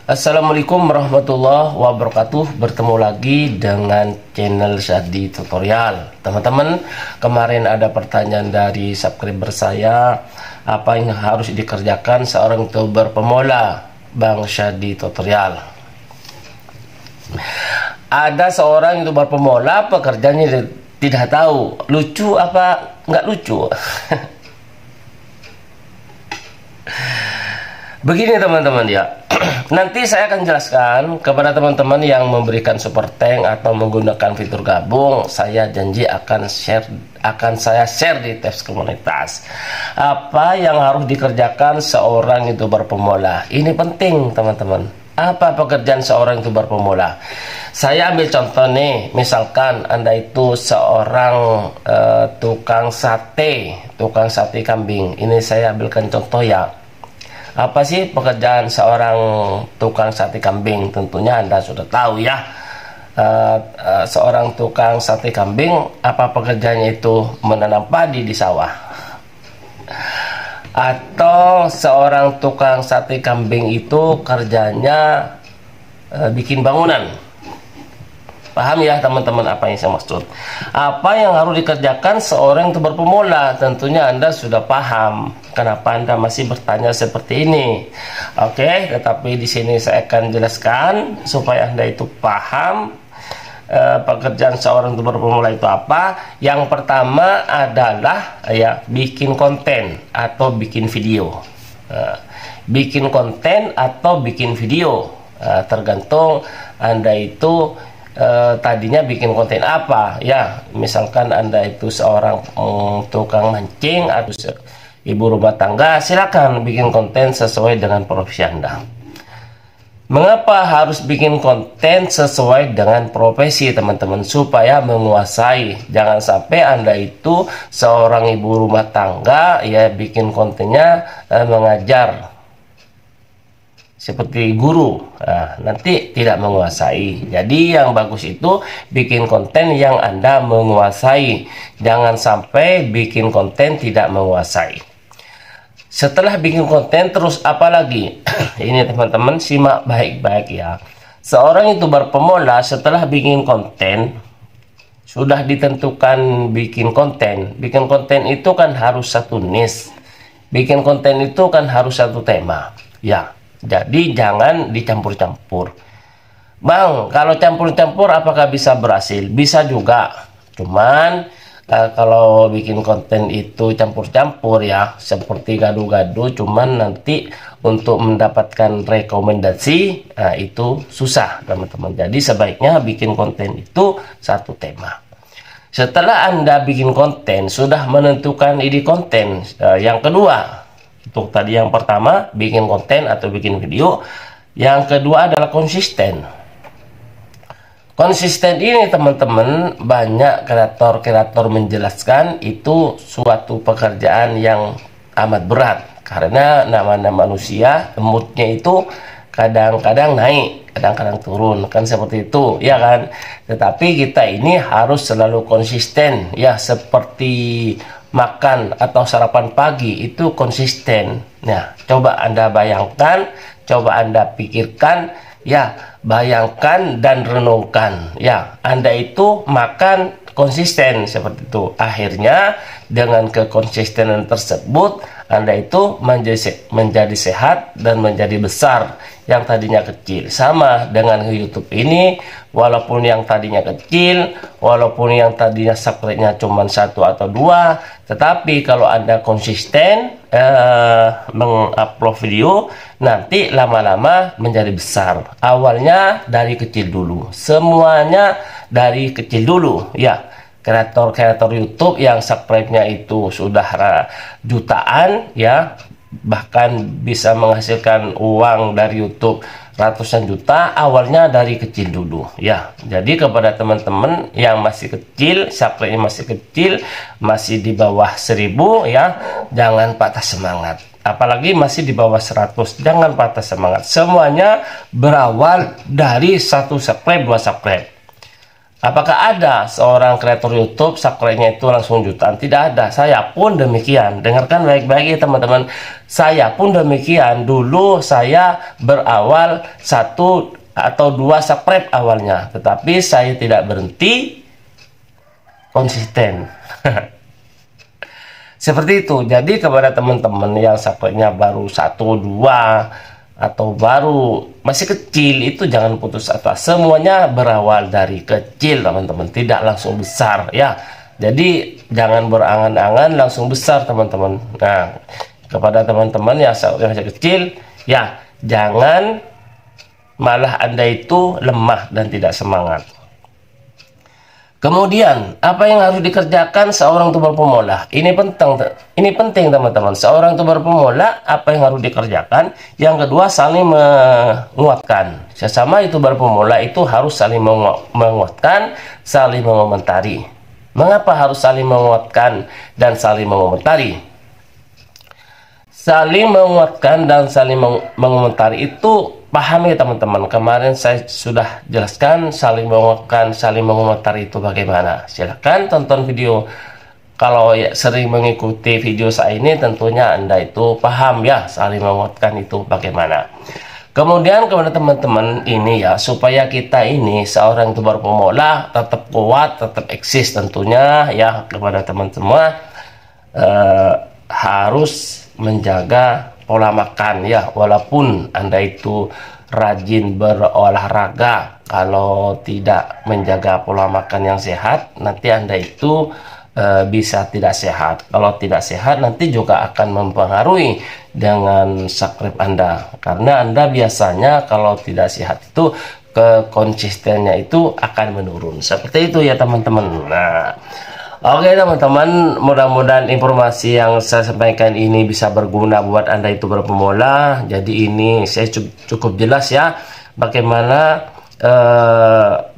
Assalamualaikum warahmatullahi wabarakatuh. Bertemu lagi dengan channel Syadi Tutorial. Teman-teman, kemarin ada pertanyaan dari subscriber saya, apa yang harus dikerjakan seorang youtuber pemula, Bang Syadi Tutorial. Ada seorang youtuber pemula, pekerjaannya tidak tahu lucu apa nggak lucu. Begini teman-teman ya, nanti saya akan jelaskan kepada teman-teman yang memberikan super thank atau menggunakan fitur gabung. Saya janji akan saya share di tabs komunitas apa yang harus dikerjakan seorang youtuber pemula. Ini penting teman-teman. Apa pekerjaan seorang youtuber pemula? Saya ambil contoh nih, misalkan Anda itu seorang tukang sate kambing. Ini saya ambilkan contoh ya. Apa sih pekerjaan seorang tukang sate kambing? Tentunya Anda sudah tahu ya. Seorang tukang sate kambing, apa pekerjaannya itu? Menanam padi di sawah. Atau seorang tukang sate kambing itu kerjanya bikin bangunan. Paham ya teman-teman apa yang saya maksud? Apa yang harus dikerjakan seorang youtuber pemula? Tentunya Anda sudah paham. Kenapa Anda masih bertanya seperti ini? Oke, tetapi di sini saya akan jelaskan supaya Anda itu paham pekerjaan seorang youtuber pemula itu apa. Yang pertama adalah ya bikin konten atau bikin video. Bikin konten atau bikin video, tergantung Anda itu tadinya bikin konten apa ya. Misalkan Anda itu seorang tukang mancing atau ibu rumah tangga, silakan bikin konten sesuai dengan profesi Anda. Mengapa harus bikin konten sesuai dengan profesi teman-teman? Supaya menguasai. Jangan sampai Anda itu seorang ibu rumah tangga ya bikin kontennya mengajar seperti guru, nanti tidak menguasai. Jadi yang bagus itu bikin konten yang Anda menguasai. Jangan sampai bikin konten tidak menguasai. Setelah bikin konten terus apa lagi? Ini teman-teman simak baik-baik ya. Seorang youtuber pemula setelah bikin konten, sudah ditentukan bikin konten. Bikin konten itu kan harus satu niche. Bikin konten itu kan harus satu tema. Ya. Jadi jangan dicampur-campur. Bang, kalau campur-campur apakah bisa berhasil? Bisa juga. Cuman kalau bikin konten itu campur-campur ya, seperti gaduh-gaduh, cuman nanti untuk mendapatkan rekomendasi itu susah teman-teman. Jadi sebaiknya bikin konten itu satu tema. Setelah Anda bikin konten, sudah menentukan ide konten. Yang kedua, untuk tadi yang pertama bikin konten atau bikin video, yang kedua adalah konsisten. Konsisten ini teman-teman, banyak kreator-kreator menjelaskan itu suatu pekerjaan yang amat berat, karena namanya manusia, moodnya itu kadang-kadang naik, kadang-kadang turun, kan seperti itu ya kan. Tetapi kita ini harus selalu konsisten ya, seperti makan atau sarapan pagi itu konsisten. Nah, coba Anda bayangkan, coba Anda pikirkan ya, bayangkan dan renungkan ya, Anda itu makan konsisten seperti itu. Akhirnya dengan kekonsistenan tersebut Anda itu menjadi sehat dan menjadi besar. Yang tadinya kecil, sama dengan YouTube ini, walaupun yang tadinya kecil, walaupun yang tadinya subscribe-nya cuma 1 atau 2, tetapi kalau Anda konsisten mengupload video, nanti lama-lama menjadi besar. Awalnya dari kecil dulu, semuanya dari kecil dulu ya. Kreator-kreator YouTube yang subscribe-nya itu sudah jutaan ya, bahkan bisa menghasilkan uang dari YouTube ratusan juta, awalnya dari kecil dulu ya. Jadi kepada teman-teman yang masih kecil, subscribe-nya masih kecil, masih di bawah 1000 ya, jangan patah semangat. Apalagi masih di bawah 100, jangan patah semangat. Semuanya berawal dari 1 subscribe, 2 subscribe. Apakah ada seorang kreator YouTube subscribe-nya itu langsung jutaan? Tidak ada. Saya pun demikian. Dengarkan baik-baik ya teman-teman. Saya pun demikian. Dulu saya berawal 1 atau 2 subscribe awalnya, tetapi saya tidak berhenti, konsisten. Seperti itu. Jadi kepada teman-teman yang subscribe-nya baru 1, 2 atau baru masih kecil, itu jangan putus asa. Semuanya berawal dari kecil teman-teman, tidak langsung besar ya. Jadi jangan berangan-angan langsung besar teman-teman. Nah, kepada teman-teman yang masih kecil ya, jangan malah Anda itu lemah dan tidak semangat. Kemudian, apa yang harus dikerjakan seorang youtuber pemula? Ini penting teman-teman. Seorang youtuber pemula, apa yang harus dikerjakan? Yang kedua, saling menguatkan. Sesama youtuber pemula itu harus saling menguatkan, saling mengomentari. Mengapa harus saling menguatkan dan saling mengomentari? Saling menguatkan dan saling mengomentari itu pahami teman-teman. Kemarin saya sudah jelaskan saling menguatkan, saling mengomentari itu bagaimana. Silahkan tonton video. Kalau ya, sering mengikuti video saya ini, tentunya Anda itu paham ya saling menguatkan itu bagaimana. Kemudian kepada teman-teman ini ya, supaya kita ini seorang youtuber pemula tetap kuat, tetap eksis tentunya ya, kepada teman semua harus menjaga pola makan ya. Walaupun Anda itu rajin berolahraga, kalau tidak menjaga pola makan yang sehat, nanti Anda itu bisa tidak sehat. Kalau tidak sehat, nanti juga akan mempengaruhi dengan subscribe Anda, karena Anda biasanya kalau tidak sehat itu konsistennya itu akan menurun. Seperti itu ya teman-teman. Nah, oke teman-teman, mudah-mudahan informasi yang saya sampaikan ini bisa berguna buat Anda itu berpemula. Jadi ini saya cukup jelas ya bagaimana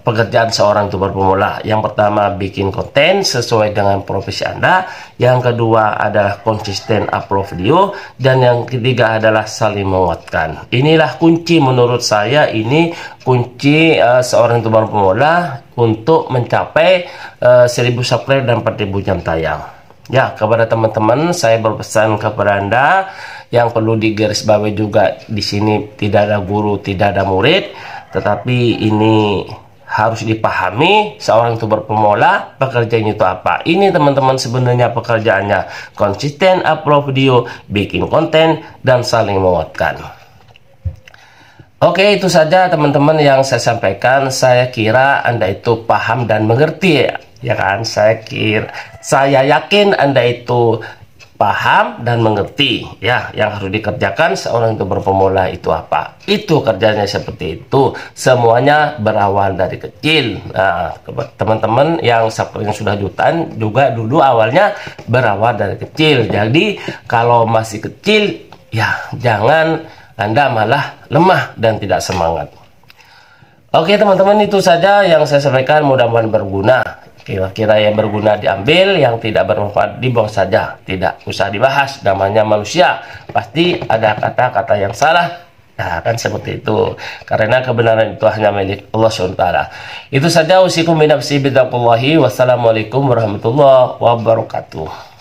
pekerjaan seorang youtuber pemula. Yang pertama, bikin konten sesuai dengan profesi Anda. Yang kedua adalah konsisten upload video. Dan yang ketiga adalah saling menguatkan. Inilah kunci menurut saya, ini kunci seorang youtuber pemula untuk mencapai 1000 subscribe dan 4000 jam tayang. Ya, kepada teman-teman saya berpesan kepada Anda yang perlu digarisbawahi juga, di sini tidak ada guru, tidak ada murid, tetapi ini harus dipahami seorang youtuber pemula pekerjaannya itu apa. Ini teman-teman sebenarnya pekerjaannya konsisten upload video, bikin konten, dan saling menguatkan. Oke, itu saja teman-teman yang saya sampaikan. Saya kira Anda itu paham dan mengerti ya kan. Saya yakin Anda itu paham dan mengerti ya yang harus dikerjakan seorang youtuber pemula itu apa. Itu kerjanya seperti itu. Semuanya berawal dari kecil. Nah, teman-teman yang sudah jutaan juga dulu awalnya berawal dari kecil. Jadi kalau masih kecil ya jangan Anda malah lemah dan tidak semangat. Oke teman-teman, itu saja yang saya sampaikan, mudah-mudahan berguna. Kira-kira yang berguna diambil, yang tidak bermanfaat dibuang saja. Tidak usah dibahas, namanya manusia. Pasti ada kata-kata yang salah. Nah, kan seperti itu. Karena kebenaran itu hanya milik Allah SWT. Itu saja, usikum binafsi bidaqullahi. Wassalamualaikum warahmatullahi wabarakatuh.